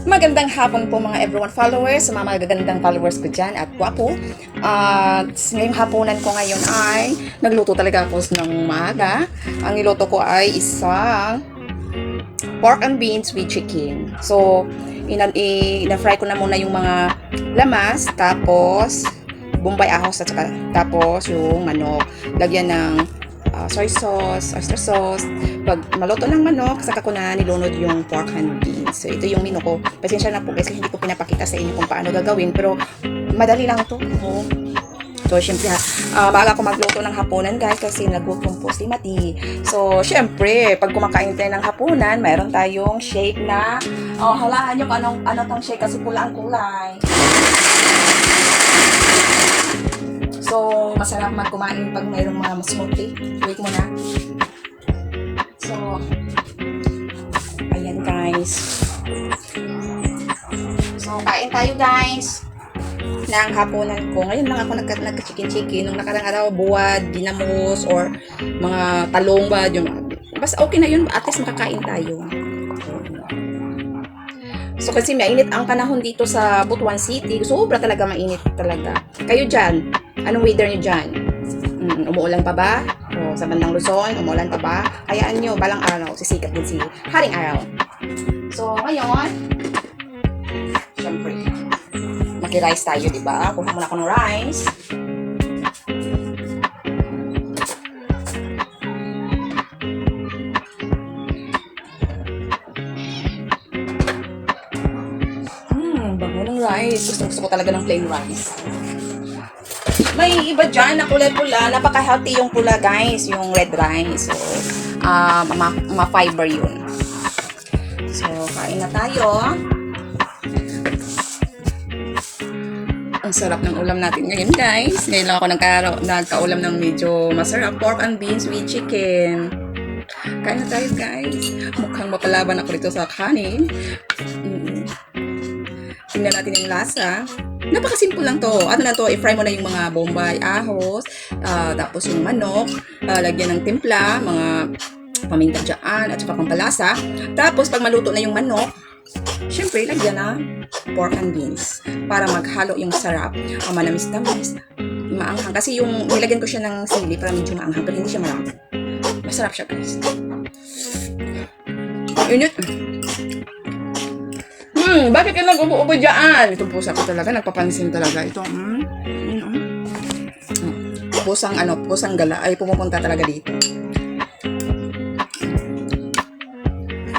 Magandang hapon po mga everyone followers, sa mga magagandang followers ko dyan at gwapo. At ngayong hapunan ko ngayon ay nagluto talaga ako ng maaga. Ang niluto ko ay isang pork and beans with chicken. So, ina-fry ko na muna yung mga lamas, tapos bombay ahos at saka, tapos yung manok. Lagyan ng soy sauce, oyster sauce. Pag maluto ng manok, saka ko na nilunod yung pork and beans. So, ito yung menu ko. Pasensya na po kasi hindi ko pinapakita sa inyo kung paano gagawin. Pero, madali lang to. Oh. So, syempre, baga ako magluto ng hapunan, guys, kasi nagutom po si Mati. So, syempre, pag kumakain tayo ng hapunan, mayroon tayong shake na, halaan nyo kung ano tong shake kasi pula ang kulay. So, masarap magkumain pag mayroong mga smoothie. Wait muna. So, ayan guys. So, kain tayo guys ng hapunan ko. Ngayon lang ako nagka-chicken-chicken. Nung nakarang araw, buwad, dinamos, or mga talong ba. Basta okay na yun. At least makakain tayo. So, kasi mainit ang panahon dito sa Butuan City. Sobra talaga mainit talaga. Kayo dyan, anong weather nyo dyan? Umuulan pa ba? O sa bandang Luzon, umuulan pa ba? Hayaan nyo, balang araw, sisikat din si Haring Araw. So, ngayon, syempre, mag-rice tayo, diba? Kuha muna ako ng rice. Bago ng rice. Gusto ko talaga ng plain rice. May iba dyan na kulay pula. Napaka-healthy yung pula, guys. Yung red rice. So, ma-fiber yun. So, kain na tayo. Ang sarap ng ulam natin ngayon, guys. Ngayon lang ako nagka-ulam ng medyo masarap. Pork and beans with chicken. Kain na tayo, guys. Mukhang mapalaban ako dito sa kanin. Tingnan natin yung lasa. Napakasimple lang to. Ano na to, i-fry mo na yung mga bombay, ahos, tapos yung manok, lagyan ng timpla, mga paminta dyan, at saka pampalasa. Tapos, pag maluto na yung manok, syempre, lagyan na pork and beans para maghalo yung sarap. Manamis-tamis, maanghang. Kasi yung nilagyan ko siya ng sili para medyo maanghang, pero hindi siya marami. Masarap siya, guys. Init. Bakit ka nag-ubo-ubo dyan? Itong pusa ko talaga, nagpapansin talaga. Ito, pusang gala, ay pumupunta talaga dito.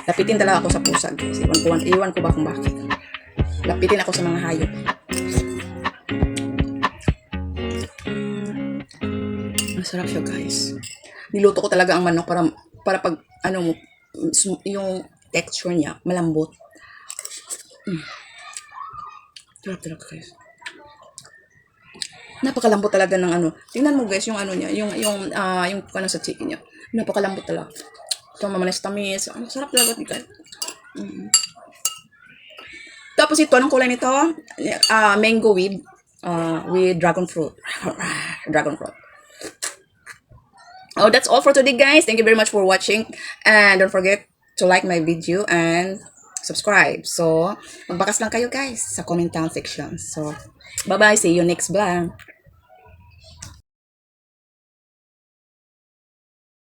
Lapitin talaga ako sa pusa, guys. Iwan ko ba kung bakit. Lapitin ako sa mga hayop. Masarap siya, guys. Niluto ko talaga ang manok para pag, yung texture niya, malambot. Sarap guys. Napakalambot talaga ng Tingnan mo guys yung niya, yung sa chicken niya. Napakalambot talaga. Ito mamanis-tamis. Sarap talaga guys. Tapos ito, anong kulay nito? Mango with dragon fruit. Dragon fruit. Oh, that's all for today, guys. Thank you very much for watching. And don't forget to like my video and subscribe. So, magbakas lang kayo guys sa comment down section. So, bye-bye. See you next vlog.